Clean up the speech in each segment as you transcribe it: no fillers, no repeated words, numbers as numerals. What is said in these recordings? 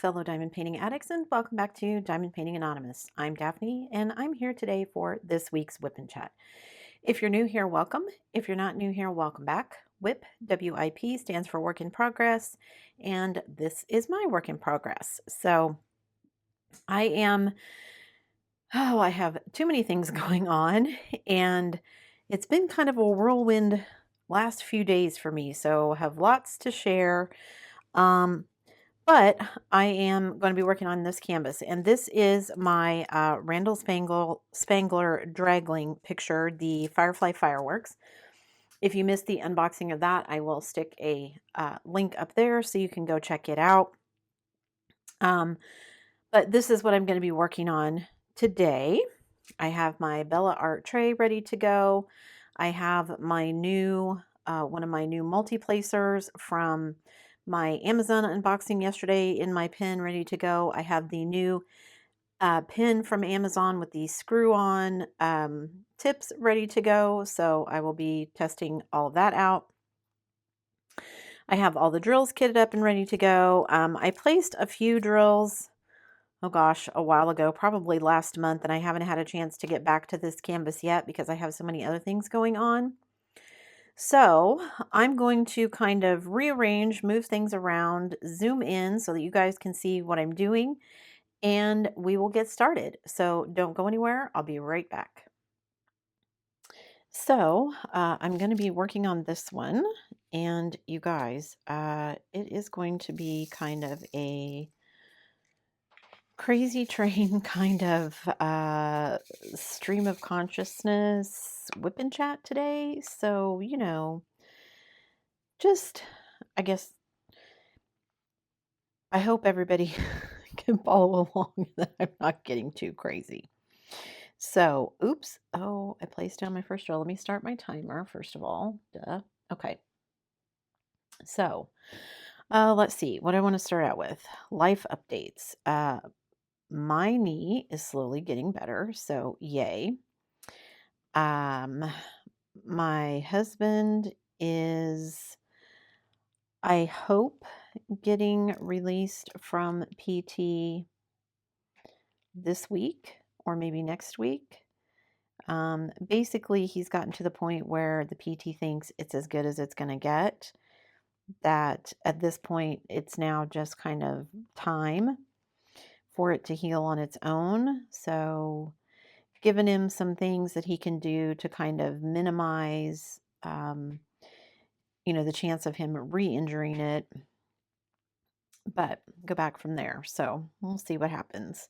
fellow diamond painting addicts, and welcome back to Diamond Painting Anonymous. I'm Daphne, and I'm here today for this week's WIP and Chat. If you're new here, welcome. If you're not new here, welcome back. WIP, W-I-P, stands for work in progress, and this is my work in progress. So I have too many things going on, and it's been kind of a whirlwind last few days for me, so I have lots to share. Um, But I am going to be working on this canvas, and this is my Randall Spangler Dragling picture, the Firefly Fireworks. If you missed the unboxing of that, I will stick a link up there so you can go check it out. But this is what I'm going to be working on today. I have my Bella Art tray ready to go. I have my new, one of my new multi-placers from my Amazon unboxing yesterday in my pen ready to go. I have the new pin from Amazon with the screw-on tips ready to go. So I will be testing all of that out. I have all the drills kitted up and ready to go. I placed a few drills, oh gosh, a while ago, probably last month, and I haven't had a chance to get back to this canvas yet because I have so many other things going on. So I'm going to kind of rearrange, move things around, zoom in so that you guys can see what I'm doing, and we will get started. So don't go anywhere. I'll be right back. So I'm going to be working on this one, and you guys, it is going to be kind of a crazy train kind of stream of consciousness whip and chat today. So, just, I guess, I hope everybody can follow along and that I'm not getting too crazy. So, oops. Oh, I placed down my first drill. Let me start my timer, first of all. Duh. Okay. So, let's see what I want to start out with. Life updates. My knee is slowly getting better, so yay. My husband is, I hope, getting released from PT this week or maybe next week. Basically, he's gotten to the point where the PT thinks it's as good as it's going to get. That at this point, it's now just kind of time for it to heal on its own. So, given him some things that he can do to kind of minimize, the chance of him re-injuring it, but go back from there. So we'll see what happens.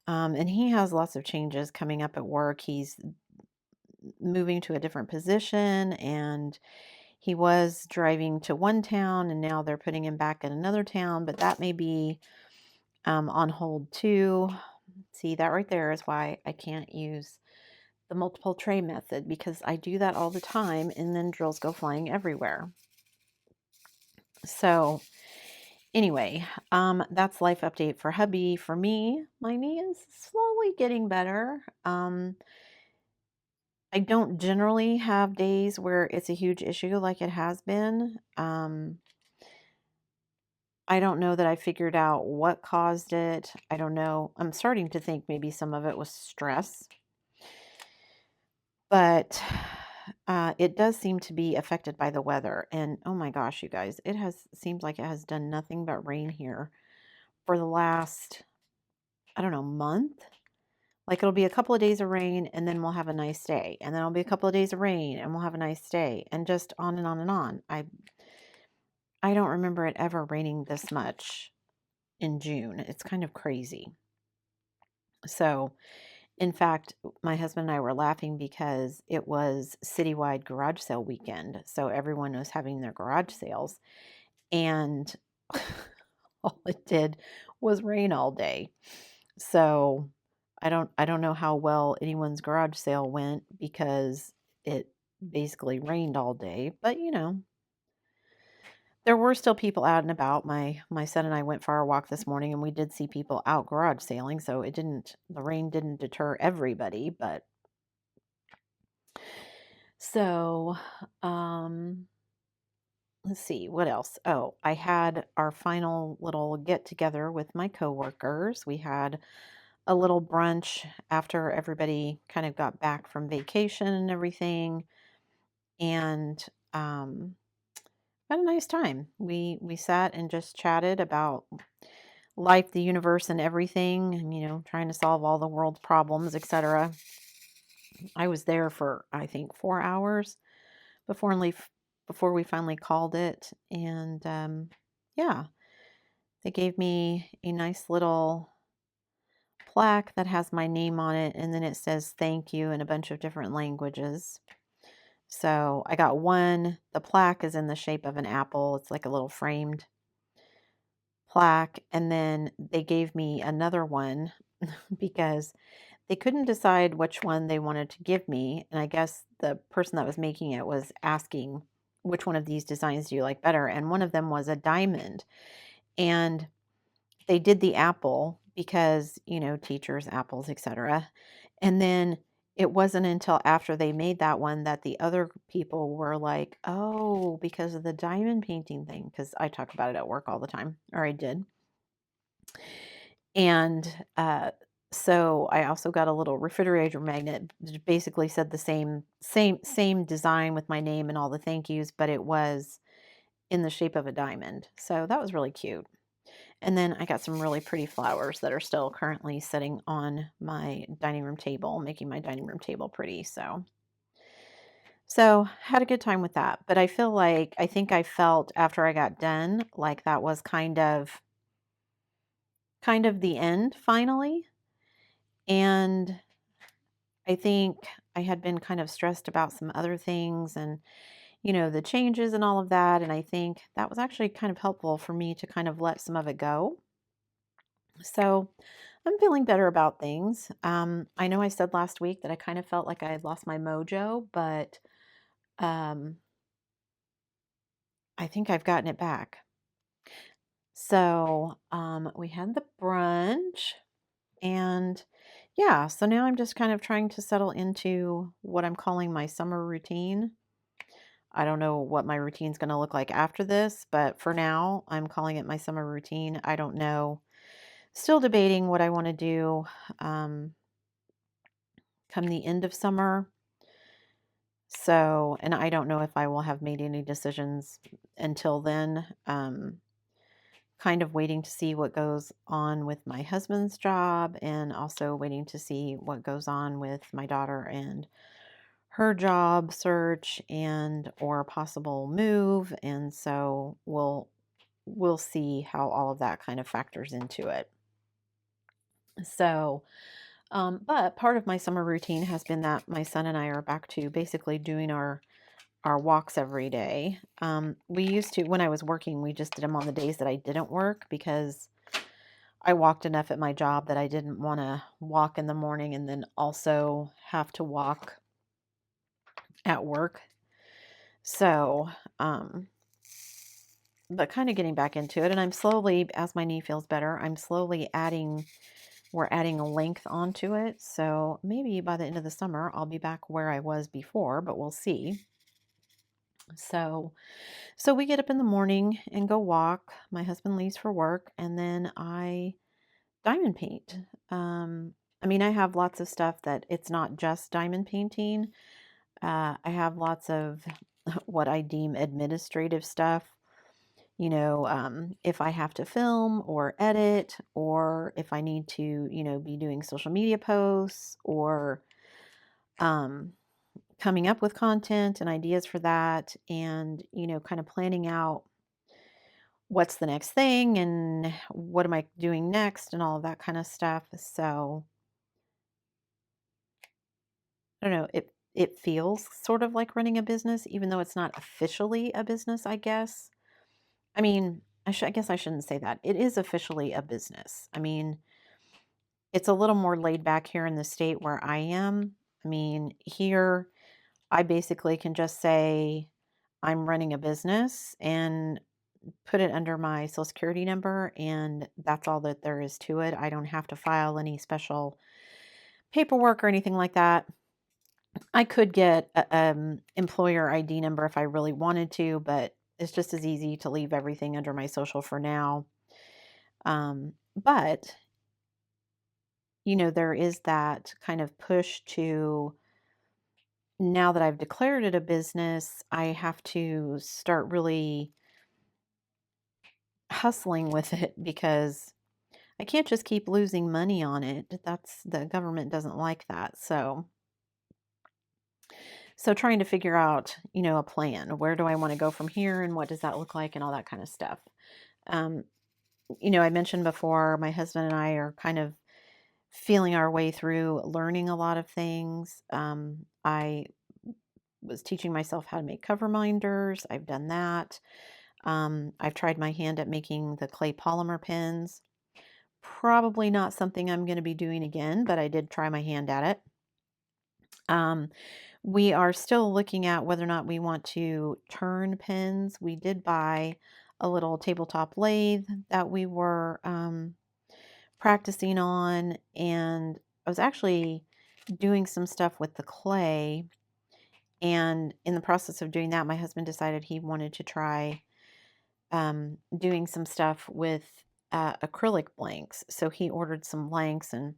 And he has lots of changes coming up at work. He's moving to a different position, and he was driving to one town, and now they're putting him back in another town, but that may be on hold too. See, that right there is why I can't use the multiple tray method, because I do that all the time and then drills go flying everywhere. So anyway, that's life update for hubby. For me, my knee is slowly getting better. I don't generally have days where it's a huge issue like it has been. I don't know that I figured out what caused it. I don't know. I'm starting to think maybe some of it was stress. But it does seem to be affected by the weather. And oh my gosh, you guys, seems like it has done nothing but rain here for the last, I don't know, month. Like it'll be a couple of days of rain and then we'll have a nice day. And then it'll be a couple of days of rain and we'll have a nice day. And just on and on and on. I don't remember it ever raining this much in June. It's kind of crazy. So, in fact, my husband and I were laughing because it was citywide garage sale weekend. So everyone was having their garage sales. And all it did was rain all day. So I don't know how well anyone's garage sale went because it basically rained all day. But there were still people out and about. My son and I went for our walk this morning, and we did see people out garage sailing. So the rain didn't deter everybody, but so let's see, what else? Oh, I had our final little get together with my coworkers. We had a little brunch after everybody kind of got back from vacation and everything, and had a nice time. We sat and just chatted about life, the universe, and everything, and trying to solve all the world's problems, etc. I was there for I think 4 hours before before we finally called it, and yeah, they gave me a nice little plaque that has my name on it, and then it says thank you in a bunch of different languages. So I got one. The plaque is in the shape of an apple. It's like a little framed plaque. And then they gave me another one because they couldn't decide which one they wanted to give me. And I guess the person that was making it was asking, which one of these designs do you like better? And one of them was a diamond. And they did the apple because, teachers, apples, etc. And then it wasn't until after they made that one that the other people were like, oh, because of the diamond painting thing, because I talk about it at work all the time, or I did. And so I also got a little refrigerator magnet, which basically said the same design with my name and all the thank yous, but it was in the shape of a diamond. So that was really cute. And then I got some really pretty flowers that are still currently sitting on my dining room table, making my dining room table pretty. So had a good time with that. But I think I felt after I got done like that was kind of the end finally. And I think I had been kind of stressed about some other things and the changes and all of that. And I think that was actually kind of helpful for me to kind of let some of it go. So I'm feeling better about things. I know I said last week that I kind of felt like I had lost my mojo, but um, I think I've gotten it back. So we had the brunch, and yeah, so now I'm just kind of trying to settle into what I'm calling my summer routine. I don't know what my routine's going to look like after this, but for now, I'm calling it my summer routine. I don't know. Still debating what I want to do um, come the end of summer. So, and I don't know if I will have made any decisions until then. Kind of waiting to see what goes on with my husband's job, and also waiting to see what goes on with my daughter and her job search and or possible move. And so we'll see how all of that kind of factors into it. So, but part of my summer routine has been that my son and I are back to basically doing our walks every day. We used to, when I was working, we just did them on the days that I didn't work because I walked enough at my job that I didn't want to walk in the morning and then also have to walk at work. So, but kind of getting back into it. And I'm slowly, as my knee feels better, we're adding a length onto it. So maybe by the end of the summer, I'll be back where I was before, but we'll see. So we get up in the morning and go walk. My husband leaves for work, and then I diamond paint. I mean, I have lots of stuff that it's not just diamond painting. I have lots of what I deem administrative stuff. If I have to film or edit, or if I need to, be doing social media posts or um, coming up with content and ideas for that, and, kind of planning out what's the next thing and what am I doing next and all of that kind of stuff. So I don't know, it feels sort of like running a business, even though it's not officially a business, I guess. I mean, I guess I shouldn't say that. It is officially a business. I mean, it's a little more laid back here in the state where I am. I mean, here I basically can just say I'm running a business and put it under my social security number, and that's all that there is to it. I don't have to file any special paperwork or anything like that. I could get a employer ID number if I really wanted to, but it's just as easy to leave everything under my social for now. But, there is that kind of push to, now that I've declared it a business, I have to start really hustling with it because I can't just keep losing money on it. The government doesn't like that. So trying to figure out, a plan. Where do I want to go from here and what does that look like and all that kind of stuff. Um, I mentioned before, my husband and I are kind of feeling our way through learning a lot of things. I was teaching myself how to make cover minders. I've done that. I've tried my hand at making the clay polymer pens. Probably not something I'm going to be doing again, but I did try my hand at it. We are still looking at whether or not we want to turn pens. We did buy a little tabletop lathe that we were practicing on, and I was actually doing some stuff with the clay. And in the process of doing that, my husband decided he wanted to try doing some stuff with acrylic blanks. So he ordered some blanks and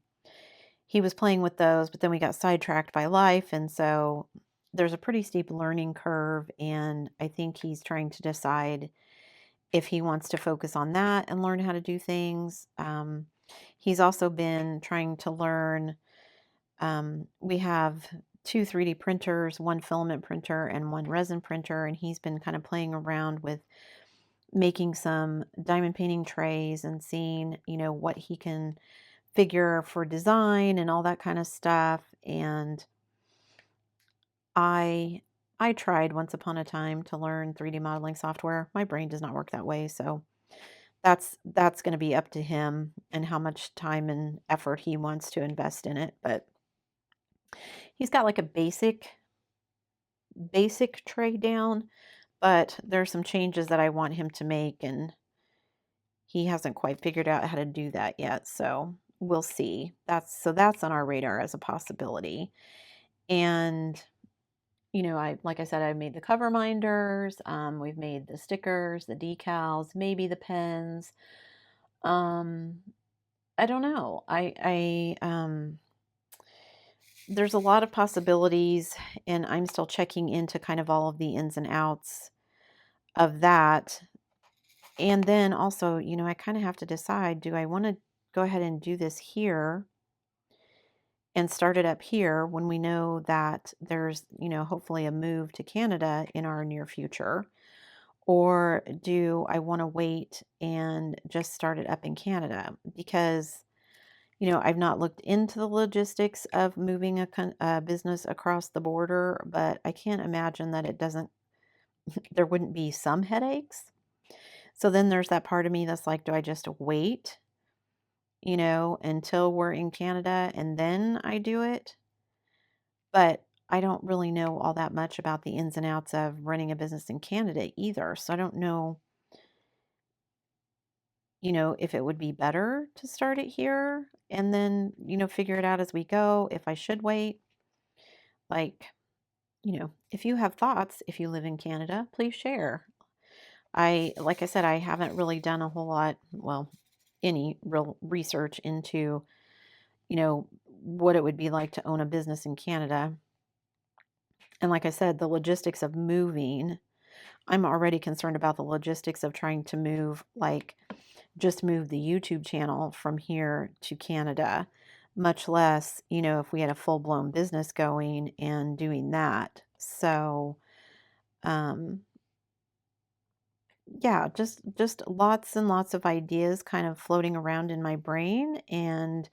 he was playing with those, but then we got sidetracked by life. And so there's a pretty steep learning curve. And I think he's trying to decide if he wants to focus on that and learn how to do things. He's also been trying to learn. We have two 3D printers, one filament printer and one resin printer. And he's been kind of playing around with making some diamond painting trays and seeing, what he can figure for design and all that kind of stuff. And I tried once upon a time to learn 3D modeling software. My brain does not work that way, so that's going to be up to him and how much time and effort he wants to invest in it. But he's got like a basic tray down, but there's some changes that I want him to make, and he hasn't quite figured out how to do that yet. So we'll see. That's on our radar as a possibility. And like I said, I've made the cover minders. We've made the stickers, the decals, maybe the pens. Um, I don't know. There's a lot of possibilities, and I'm still checking into kind of all of the ins and outs of that. And then also, I kind of have to decide, do I want to go ahead and do this here and start it up here when we know that there's, hopefully a move to Canada in our near future? Or do I want to wait and just start it up in Canada? Because, I've not looked into the logistics of moving a business across the border, but I can't imagine that there wouldn't be some headaches. So then there's that part of me that's like, do I just wait, until we're in Canada and then I do it? But I don't really know all that much about the ins and outs of running a business in Canada either. So I don't know, if it would be better to start it here and then, figure it out as we go, if I should wait. Like, if you have thoughts, if you live in Canada, please share. Like I said, I haven't really done a whole lot, well, any real research into, what it would be like to own a business in Canada. And like I said, the logistics of moving, I'm already concerned about the logistics of trying to just move the YouTube channel from here to Canada, much less, if we had a full-blown business going and doing that. So, yeah, just lots and lots of ideas kind of floating around in my brain, and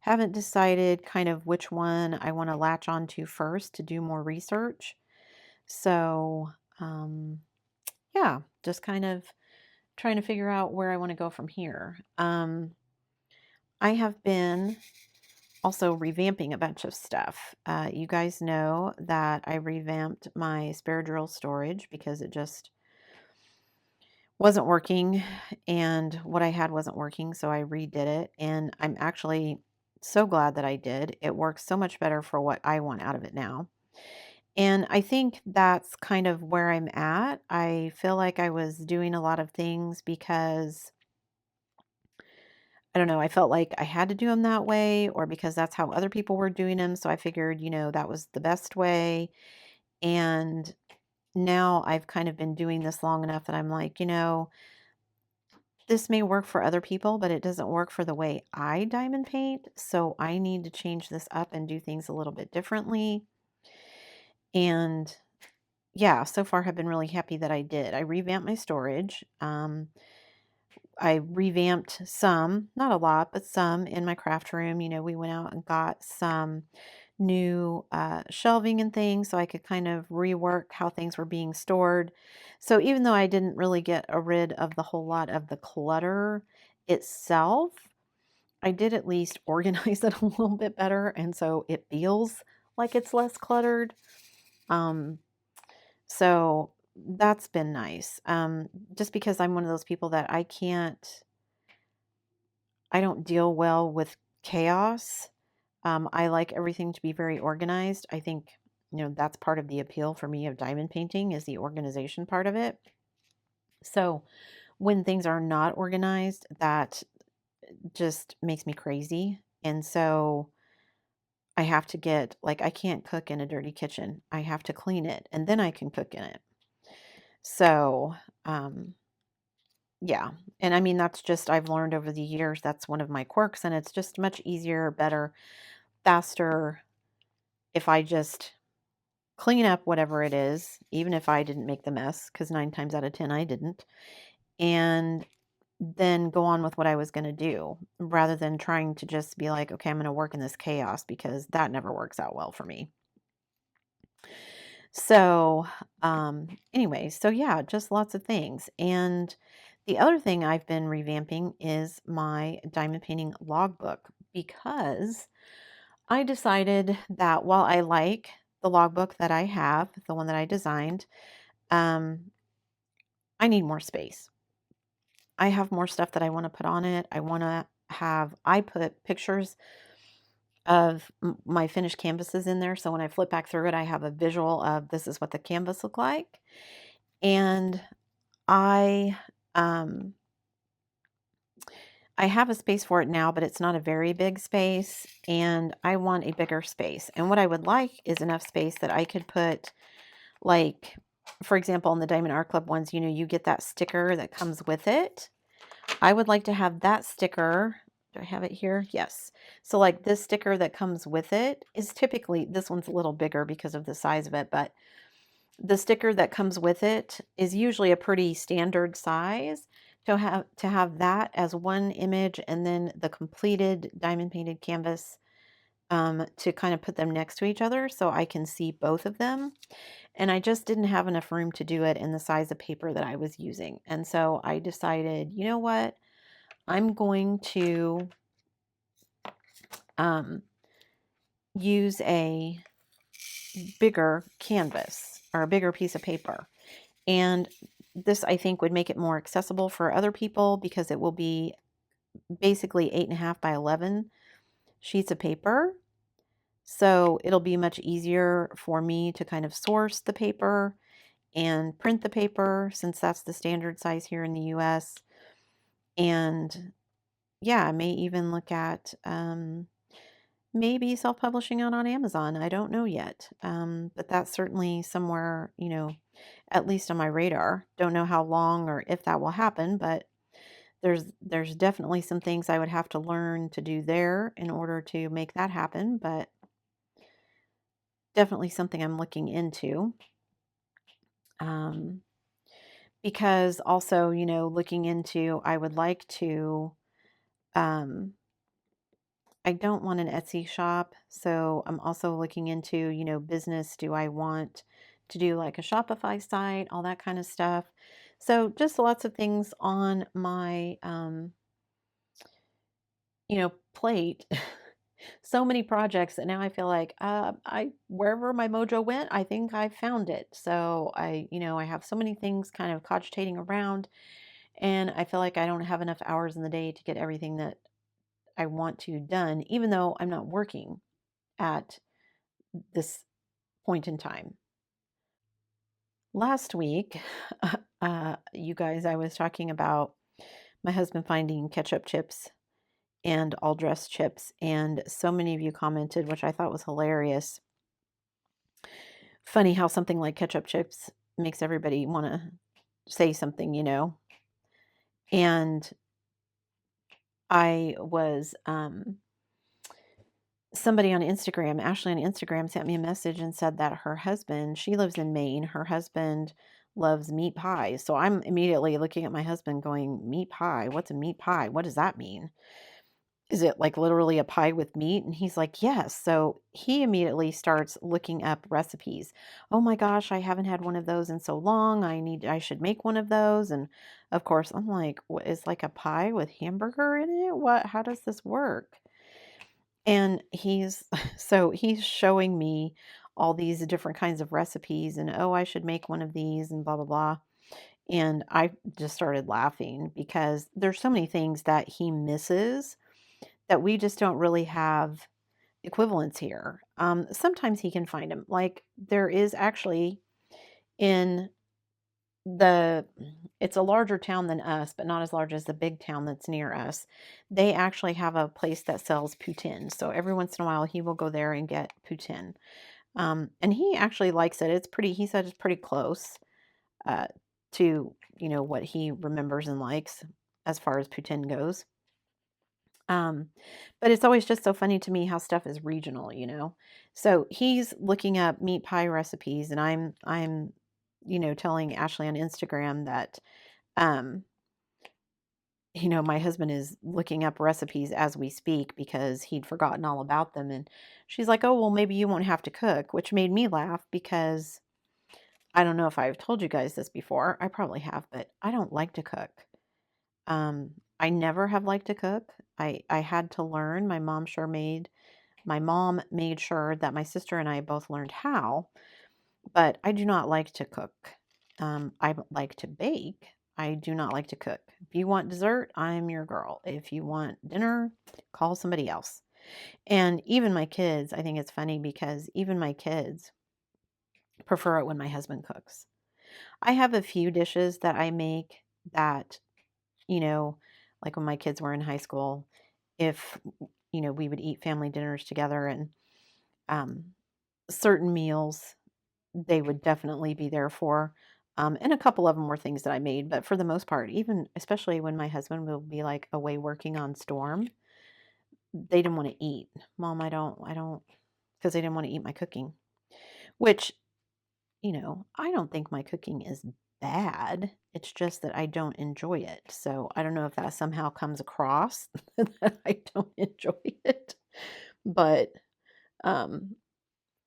haven't decided kind of which one I want to latch onto first to do more research. So, yeah, just kind of trying to figure out where I want to go from here. I have been also revamping a bunch of stuff. You guys know that I revamped my spare drill storage because it just wasn't working and what I had wasn't working, so I redid it, and I'm actually so glad that I did. It works so much better for what I want out of it now. And I think that's kind of where I'm at. I feel like I was doing a lot of things because I don't know, I felt like I had to do them that way or because that's how other people were doing them. So I figured, that was the best way. And now I've kind of been doing this long enough that I'm like, this may work for other people, but it doesn't work for the way I diamond paint. So I need to change this up and do things a little bit differently. And yeah, so far have been really happy that I did. I revamped my storage. I revamped some, not a lot, but some in my craft room. We went out and got some new shelving and things so I could kind of rework how things were being stored. So even though I didn't really get rid of the whole lot of the clutter itself, I did at least organize it a little bit better. And so it feels like it's less cluttered. Um, so that's been nice. Just because I'm one of those people that I don't deal well with chaos. I like everything to be very organized. I think, that's part of the appeal for me of diamond painting is the organization part of it. So when things are not organized, that just makes me crazy. And so I have to I can't cook in a dirty kitchen. I have to clean it and then I can cook in it. So, yeah. And I mean, that's just, I've learned over the years, that's one of my quirks, and it's just much easier, better, faster if I just clean up whatever it is, even if I didn't make the mess, because 9 times out of 10 I didn't, and then go on with what I was going to do rather than trying to just be like, okay, I'm going to work in this chaos, because that never works out well for me. So, anyway, so yeah, just lots of things. And the other thing I've been revamping is my diamond painting logbook, because I decided that while I like the logbook that I have, the one that I designed, um, I need more space. I have more stuff that I want to put on it. I put pictures of my finished canvases in there. So when I flip back through it, I have a visual of this is what the canvas looked like. And I, um, I have a space for it now, but it's not a very big space, and I want a bigger space. And what I would like is enough space that I could put, like, for example, in the Diamond Art Club ones, you get that sticker that comes with it. I would like to have that sticker. Do I have it here? Yes. So like this sticker that comes with it is typically, this one's a little bigger because of the size of it, but the sticker that comes with it is usually a pretty standard size. To have that as one image, and then the completed diamond painted canvas, to kind of put them next to each other so I can see both of them. And I just didn't have enough room to do it in the size of paper that I was using. And so I decided, you know what? I'm going to use a bigger canvas or a bigger piece of paper. And this, I think, would make it more accessible for other people, because it will be basically 8.5 by 11 sheets of paper. So it'll be much easier for me to kind of source the paper and print the paper, since that's the standard size here in the US. And yeah, I may even look at maybe self-publishing on Amazon. I don't know yet. But that's certainly somewhere, at least on my radar. Don't know how long or if that will happen, but there's definitely some things I would have to learn to do there in order to make that happen, but definitely something I'm looking into. Um, because also, looking into, I would like to, um, I don't want an Etsy shop. So I'm also looking into, business. Do I want to do like a Shopify site, all that kind of stuff? So just lots of things on my, plate. So many projects that now I feel like, wherever my mojo went, I think I found it. So I have so many things kind of cogitating around, and I feel like I don't have enough hours in the day to get everything that I want to done, even though I'm not working at this point in time. last week, you guys, I was talking about my husband finding ketchup chips and all dressed chips, and so many of you commented, which I thought was hilarious. Funny how something like ketchup chips makes everybody want to say something, you know. And I was somebody on Instagram, Ashley on Instagram, sent me a message and said that her husband, she lives in Maine, her husband loves meat pie. So I'm immediately looking at my husband going, meat pie? What's a meat pie? What does that mean? Is it like literally a pie with meat? And he's like, yes. So he immediately starts looking up recipes. Oh my gosh, I haven't had one of those in so long. I should make one of those. And of course, I'm like, what is like a pie with hamburger in it? How does this work? And he's so he's showing me all these different kinds of recipes and, oh, I should make one of these and blah blah blah. And I just started laughing because there's so many things that he misses that we just don't really have equivalents here. Sometimes he can find them. Like there is actually in the it's a larger town than us, but not as large as the big town that's near us. They actually have a place that sells poutine. So every once in a while he will go there and get poutine. And he actually likes it. It's pretty, he said it's pretty close uh, to, you know, what he remembers and likes as far as poutine goes. Um, but it's always just so funny to me how stuff is regional, you know. So he's looking up meat pie recipes, and I'm, you know, telling Ashley on Instagram that, um, you know, my husband is looking up recipes as we speak because he'd forgotten all about them, and she's like, "Oh, well, maybe you won't have to cook," which made me laugh because I don't know if I've told you guys this before. I probably have, but I don't like to cook. I never have liked to cook. I had to learn. My mom made sure that my sister and I both learned how, but I do not like to cook. I like to bake. I do not like to cook. If you want dessert, I'm your girl. If you want dinner, call somebody else. And even my kids, I think it's funny because even my kids prefer it when my husband cooks. I have a few dishes that I make that, you know, like when my kids were in high school, if, you know, we would eat family dinners together and um, certain meals they would definitely be there for. And a couple of them were things that I made, but for the most part, even especially when my husband will be like away working on storm, they didn't want to eat. Mom, I don't, because they didn't want to eat my cooking, which, you know, I don't think my cooking is bad. It's just that I don't enjoy it. So I don't know if that somehow comes across that I don't enjoy it. But um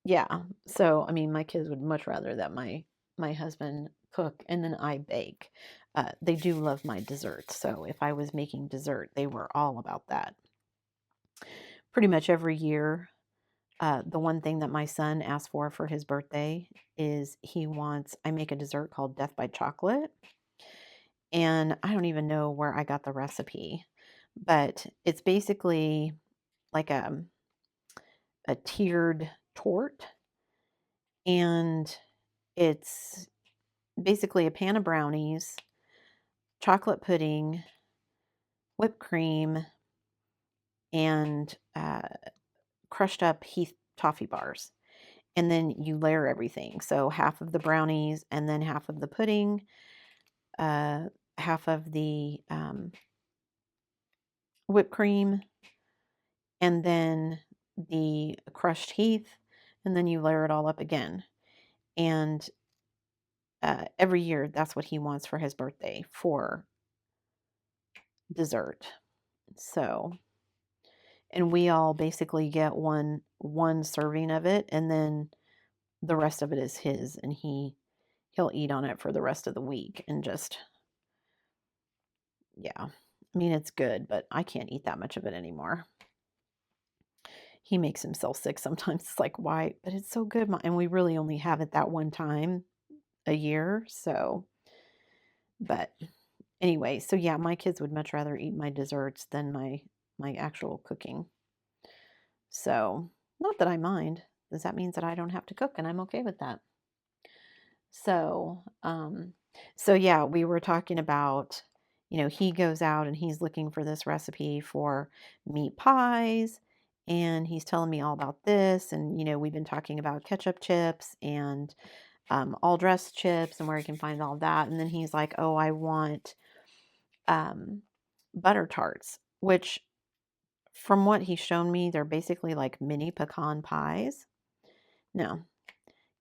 yeah. So I mean my kids would much rather that my husband cook and then I bake. They do love my desserts. So if I was making dessert, they were all about that. Pretty much every year, the one thing that my son asked for his birthday is I make a dessert called Death by Chocolate. And I don't even know where I got the recipe, but it's basically like a tiered tort. And it's basically a pan of brownies, chocolate pudding, whipped cream, and crushed up Heath toffee bars. And then you layer everything. So half of the brownies, and then half of the pudding, uh, half of the whipped cream, and then the crushed Heath, and then you layer it all up again. And every year, that's what he wants for his birthday for dessert. So, and we all basically get one serving of it, and then the rest of it is his, and he'll eat on it for the rest of the week and just, yeah. I mean, it's good, but I can't eat that much of it anymore. He makes himself sick sometimes. It's like, why? But it's so good. And we really only have it that one time a year. So, but anyway, so yeah, my kids would much rather eat my desserts than my actual cooking. So, not that I mind, because that means that I don't have to cook, and I'm okay with that. So, so yeah, we were talking about, he goes out and he's looking for this recipe for meat pies, and he's telling me all about this. And, we've been talking about ketchup chips and all dressed chips and where he can find all that. And then he's like, oh, I want um, butter tarts, which from what he's shown me, they're basically like mini pecan pies. No,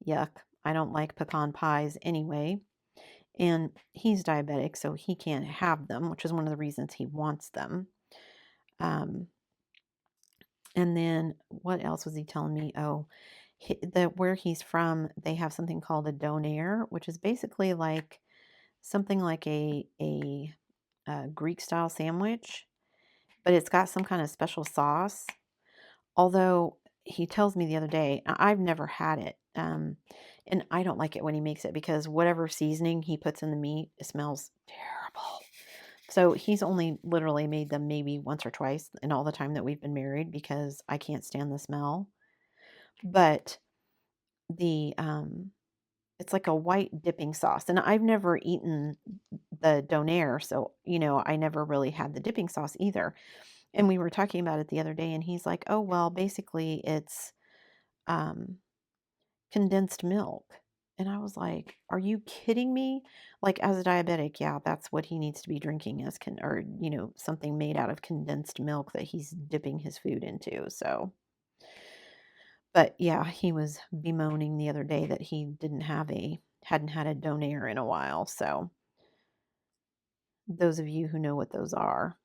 yuck. I don't like pecan pies anyway. And he's diabetic, so he can't have them, which is one of the reasons he wants them. Um, and then what else was he telling me? Oh, where he's from, they have something called a donair, which is basically like something like a Greek style sandwich, but it's got some kind of special sauce. Although he tells me the other day, I've never had it. And I don't like it when he makes it because whatever seasoning he puts in the meat, it smells terrible. So he's only literally made them maybe once or twice in all the time that we've been married because I can't stand the smell. But the it's like a white dipping sauce, and I've never eaten the donair, so I never really had the dipping sauce either. And we were talking about it the other day, and he's like, "Oh well, basically it's um, condensed milk." And I was like, "Are you kidding me?" Like, as a diabetic, yeah, that's what he needs to be drinking as or something made out of condensed milk that he's dipping his food into. So, but yeah, he was bemoaning the other day that he hadn't had a donair in a while. So, those of you who know what those are,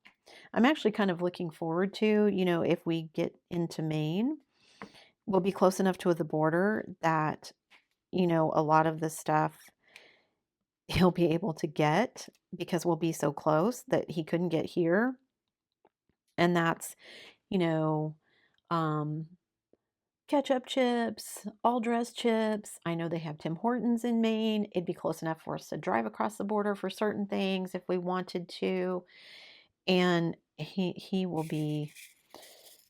I'm actually kind of looking forward to, if we get into Maine, we'll be close enough to the border that a lot of the stuff he'll be able to get because we'll be so close that he couldn't get here. And that's, you know, um, ketchup chips, all dressed chips. I know they have Tim Hortons in Maine. It'd be close enough for us to drive across the border for certain things if we wanted to. And he will be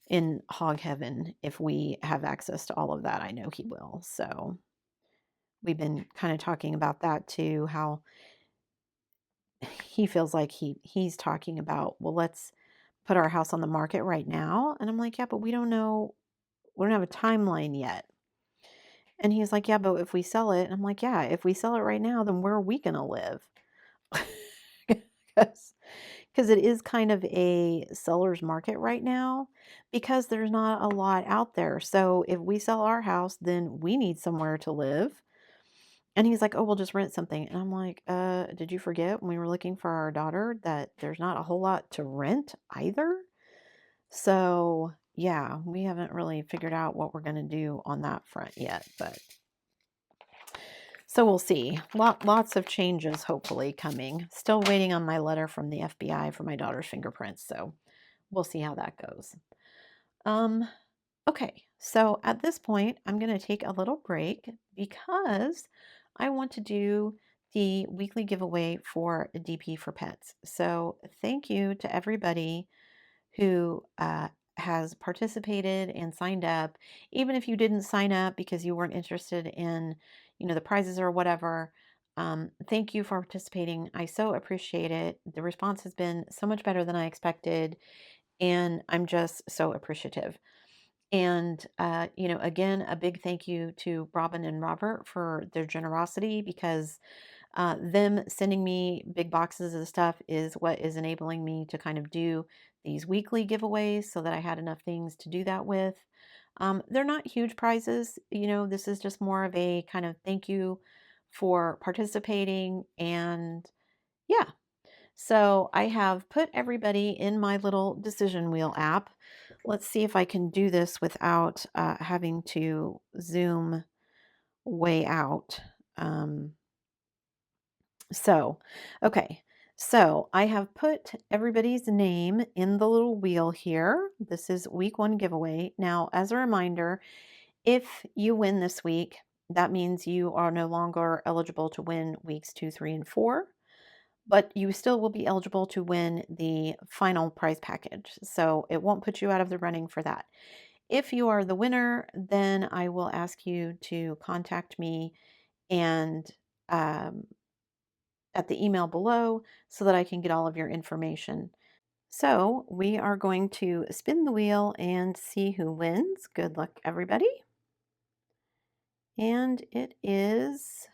in hog heaven if we have access to all of that. I know he will. So we've been kind of talking about that too, how he feels like he's talking about, well, let's put our house on the market right now. And I'm like, yeah, but we don't know, we don't have a timeline yet. And he's like, yeah, but if we sell it, and I'm like, yeah, if we sell it right now, then where are we gonna live? Because it is kind of a seller's market right now because there's not a lot out there. So if we sell our house, then we need somewhere to live. And he's like, oh, we'll just rent something. And I'm like, did you forget when we were looking for our daughter that there's not a whole lot to rent either? So yeah, we haven't really figured out what we're going to do on that front yet, but so we'll see. Lots of changes hopefully coming. Still waiting on my letter from the FBI for my daughter's fingerprints, so we'll see how that goes. Okay, so at this point, I'm going to take a little break because I want to do the weekly giveaway for DP for Pets. So thank you to everybody who has participated and signed up, even if you didn't sign up because you weren't interested in, the prizes or whatever. Thank you for participating. I so appreciate it. The response has been so much better than I expected, and I'm just so appreciative. And, again, a big thank you to Robin and Robert for their generosity because them sending me big boxes of stuff is what is enabling me to kind of do these weekly giveaways so that I had enough things to do that with. They're not huge prizes. This is just more of a kind of thank you for participating. And yeah, so I have put everybody in my little decision wheel app. Let's see if I can do this without having to zoom way out. Um, okay. So I have put everybody's name in the little wheel here. This is week 1 giveaway. Now, as a reminder, if you win this week, that means you are no longer eligible to win weeks 2, 3, and 4. But you still will be eligible to win the final prize package. So it won't put you out of the running for that. If you are the winner, then I will ask you to contact me and um, at the email below so that I can get all of your information. So we are going to spin the wheel and see who wins. Good luck, everybody. And it is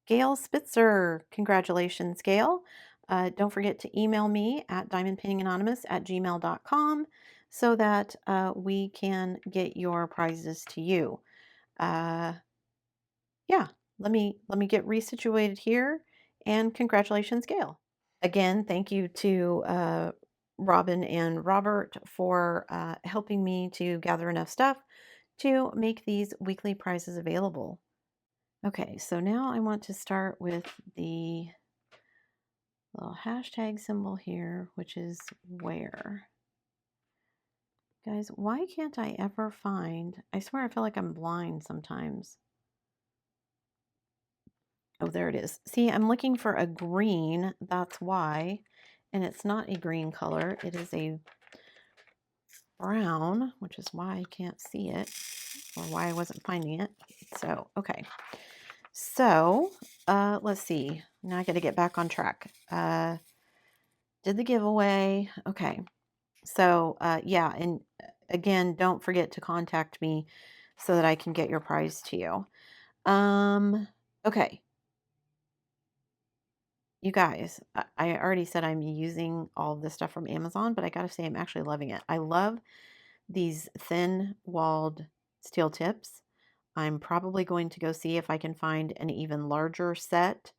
Gail Spitzer. Congratulations, Gail. Don't forget to email me at diamondpaintinganonymous@gmail.com so that we can get your prizes to you. Uh, yeah, let me get resituated here, and congratulations, Gail. Again, thank you to Robin and Robert for helping me to gather enough stuff to make these weekly prizes available. Okay, so now I want to start with the little hashtag symbol here, which is where. Guys, why can't I ever find, I swear I feel like I'm blind sometimes. Oh, there it is. See, I'm looking for a green, that's why. And it's not a green color, it is a brown, which is why I can't see it, or why I wasn't finding it. So, okay. So, let's see. Now I got to get back on track. Did the giveaway. Okay. So, yeah, and again, don't forget to contact me so that I can get your prize to you. Okay. You guys, I already said I'm using all of this stuff from Amazon, but I got to say I'm actually loving it. I love these thin walled steel tips. I'm probably going to go see if I can find an even larger set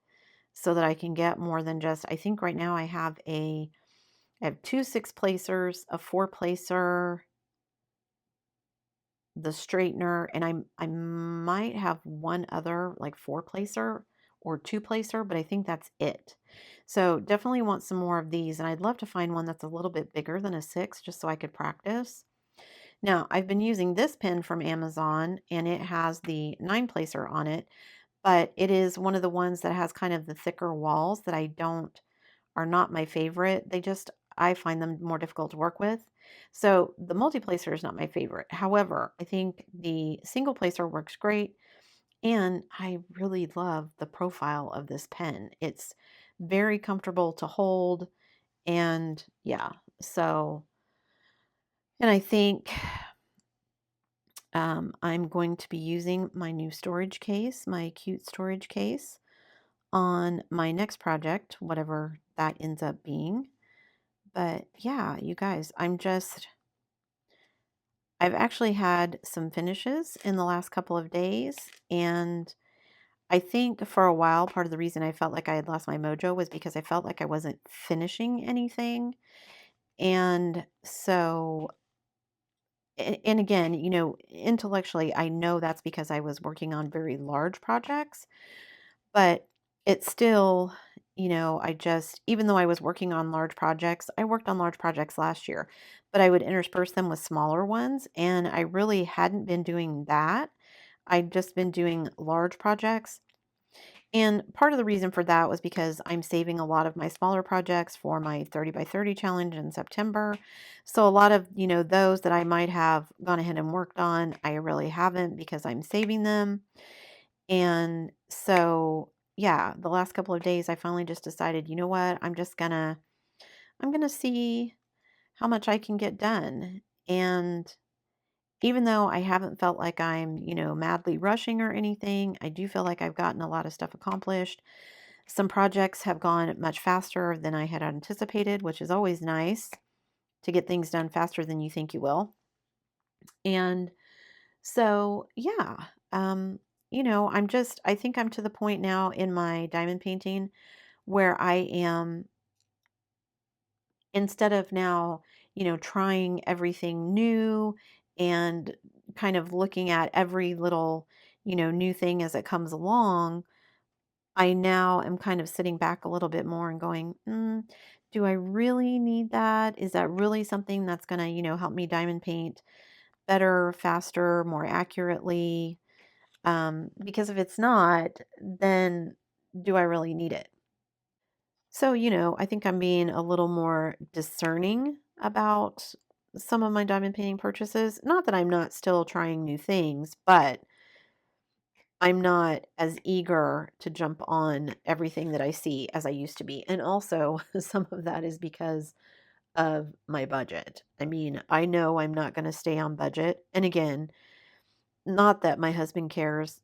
so that I can get more than just, I think right now I have two 6-placers, a 4-placer, the straightener, and I might have one other like 4-placer or 2-placer, but I think that's it. So definitely want some more of these, and I'd love to find one that's a little bit bigger than a 6 just so I could practice. Now, I've been using this pen from Amazon, and it has the 9-placer on it, but it is one of the ones that has kind of the thicker walls that are not my favorite. I find them more difficult to work with. So the multi-placer is not my favorite. However, I think the single placer works great, and I really love the profile of this pen. It's very comfortable to hold, and yeah, so, and I think I'm going to be using my new storage case, my cute storage case, on my next project, whatever that ends up being. But yeah, you guys, I've actually had some finishes in the last couple of days. And I think for a while, part of the reason I felt like I had lost my mojo was because I felt like I wasn't finishing anything. And so, and again, intellectually, I know that's because I was working on very large projects. But it's still, even though I was working on large projects, I worked on large projects last year, but I would intersperse them with smaller ones. And I really hadn't been doing that. I'd just been doing large projects. And part of the reason for that was because I'm saving a lot of my smaller projects for my 30 by 30 challenge in September. So a lot of, those that I might have gone ahead and worked on, I really haven't because I'm saving them. And so, yeah, the last couple of days, I finally just decided, you know what, I'm gonna see how much I can get done. And even though I haven't felt like I'm, madly rushing or anything, I do feel like I've gotten a lot of stuff accomplished. Some projects have gone much faster than I had anticipated, which is always nice to get things done faster than you think you will. And so, yeah, I think I'm to the point now in my diamond painting where I am, instead of now, trying everything new and kind of looking at every little, new thing as it comes along, I now am kind of sitting back a little bit more and going, do I really need that? Is that really something that's going to, help me diamond paint better, faster, more accurately? Because if it's not, then do I really need it? So, I think I'm being a little more discerning about some of my diamond painting purchases. Not that I'm not still trying new things, but I'm not as eager to jump on everything that I see as I used to be. And also, some of that is because of my budget. I mean, I know I'm not going to stay on budget. And again, not that my husband cares.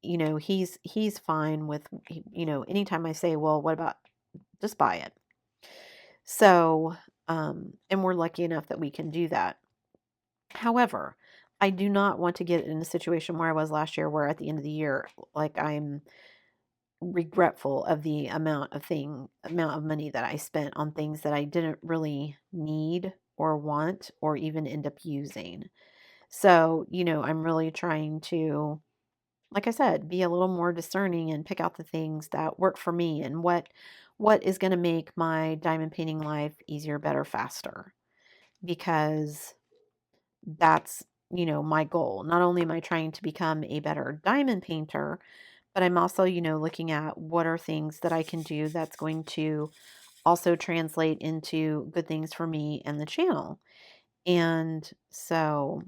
He's fine with, anytime I say, well, what about just buy it? So, and we're lucky enough that we can do that. However, I do not want to get in a situation where I was last year, where at the end of the year, like, I'm regretful of the amount of money that I spent on things that I didn't really need or want or even end up using. So, I'm really trying to, like I said, be a little more discerning and pick out the things that work for me and what is going to make my diamond painting life easier, better, faster. Because that's, my goal. Not only am I trying to become a better diamond painter, but I'm also, looking at what are things that I can do that's going to also translate into good things for me and the channel. And so,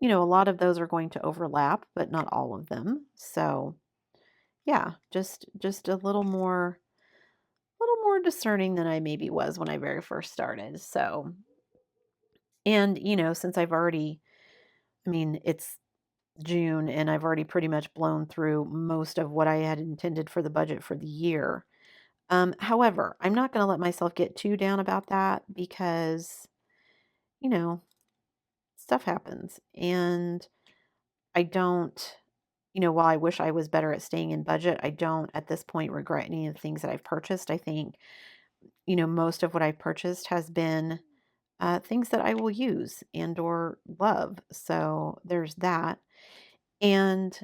a lot of those are going to overlap, but not all of them. So, yeah, just a little more discerning than I maybe was when I very first started. So, and since I mean, it's June and I've already pretty much blown through most of what I had intended for the budget for the year. However, I'm not going to let myself get too down about that because, you know, stuff happens. And I don't, while I wish I was better at staying in budget, I don't at this point regret any of the things that I've purchased. I think, most of what I've purchased has been things that I will use and or love. So there's that. And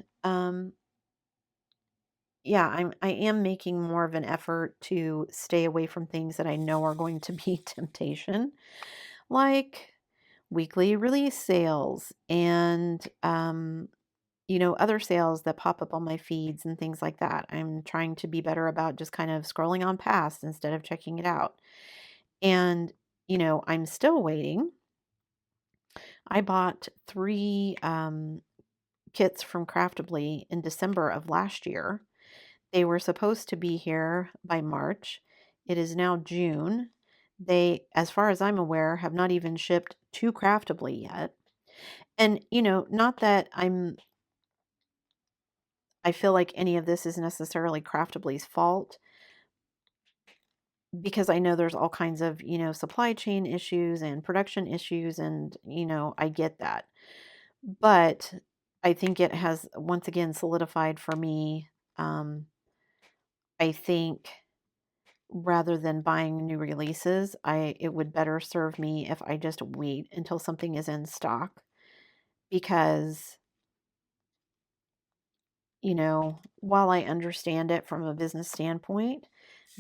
yeah, I am making more of an effort to stay away from things that I know are going to be temptation, like weekly release sales and other sales that pop up on my feeds and things like that. I'm trying to be better about just kind of scrolling on past instead of checking it out. And I'm still waiting. I bought 3 kits from Craftably in December of last year. They were supposed to be here by March. It is now June. They, as far as I'm aware, have not even shipped to Craftably yet. And, not that I feel like any of this is necessarily Craftably's fault, because I know there's all kinds of, supply chain issues and production issues, and, I get that. But I think it has once again solidified for me. I think rather than buying new releases, it would better serve me if I just wait until something is in stock, because, while I understand it from a business standpoint,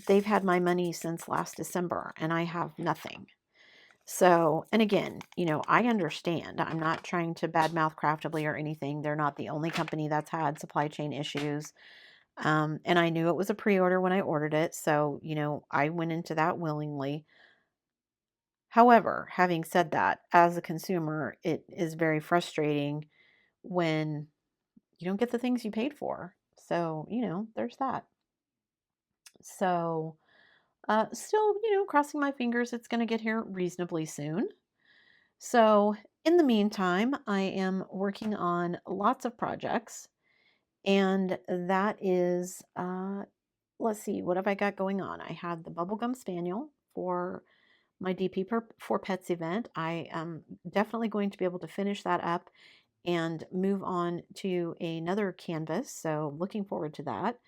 they've had my money since last December and I have nothing. So, and again, I understand. I'm not trying to badmouth Craftably or anything. They're not the only company that's had supply chain issues. And I knew it was a pre-order when I ordered it. So, I went into that willingly. However, having said that, as a consumer, it is very frustrating when you don't get the things you paid for. So, there's that. So, still, crossing my fingers, it's going to get here reasonably soon. So, in the meantime, I am working on lots of projects, and that is, let's see, what have I got going on? I had the Bubblegum Spaniel for my DP for Pets event. I am definitely going to be able to finish that up and move on to another canvas. So looking forward to that.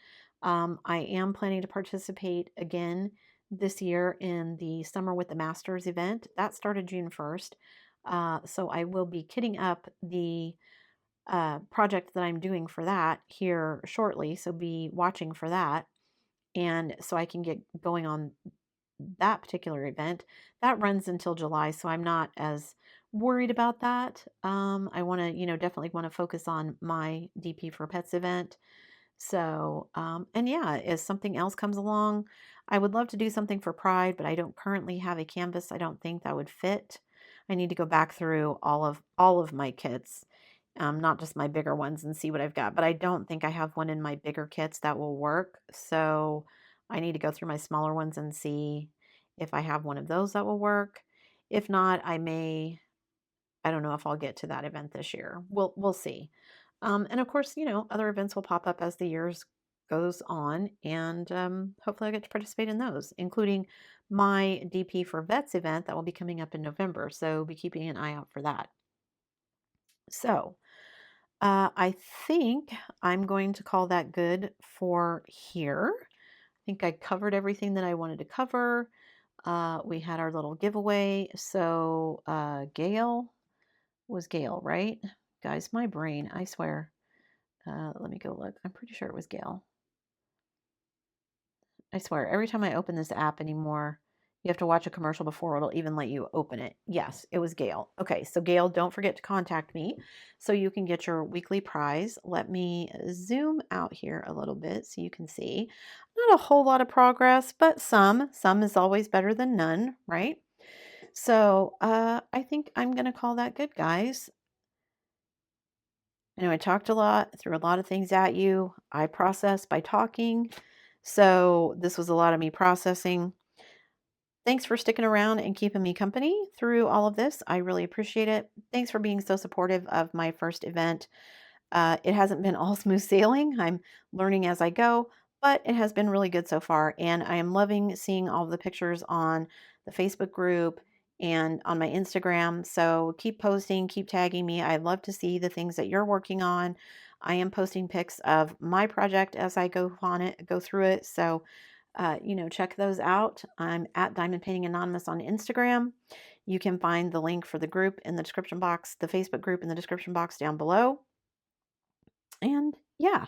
I am planning to participate again this year in the Summer with the Masters event. That started June 1st. So I will be kitting up the project that I'm doing for that here shortly. So be watching for that. And so I can get going on that particular event. That runs until July, so I'm not as worried about that. I want to, definitely want to focus on my DP for Pets event. So, and yeah, as something else comes along, I would love to do something for Pride, but I don't currently have a canvas. I don't think that would fit. I need to go back through all of my kits not just my bigger ones, and see what I've got. But I don't think I have one in my bigger kits that will work. So I need to go through my smaller ones and see if I have one of those that will work. If not, I don't know if I'll get to that event this year. We'll see. And of course, other events will pop up as the years goes on, and hopefully I get to participate in those, including my DP for Vets event that will be coming up in November. So be keeping an eye out for that. So I think I'm going to call that good for here. I think I covered everything that I wanted to cover. We had our little giveaway. So Gail was Gail, right? Guys, my brain, I swear. Let me go look. I'm pretty sure it was Gail. I swear, every time I open this app anymore, you have to watch a commercial before it'll even let you open it. Yes, it was Gail. Okay, so Gail, don't forget to contact me so you can get your weekly prize. Let me zoom out here a little bit so you can see. Not a whole lot of progress, but some. Some is always better than none, right? So I think I'm going to call that good, guys. I know I talked a lot, threw a lot of things at you. I process by talking. So this was a lot of me processing. Thanks for sticking around and keeping me company through all of this. I really appreciate it. Thanks for being so supportive of my first event. It hasn't been all smooth sailing. I'm learning as I go, but it has been really good so far. And I am loving seeing all the pictures on the Facebook group and on my Instagram. So keep posting, keep tagging me. I love to see the things that you're working on. I am posting pics of my project as I go on it, go through it. So, check those out. I'm at diamondpaintinganonymous on Instagram. You can find the link for the group in the description box, the Facebook group in the description box down below. And yeah,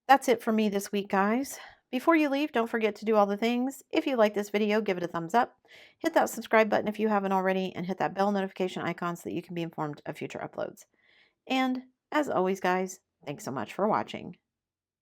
that's it for me this week, guys. Before you leave, don't forget to do all the things. If you like this video, give it a thumbs up. Hit that subscribe button if you haven't already, and hit that bell notification icon so that you can be informed of future uploads. And as always, guys, thanks so much for watching.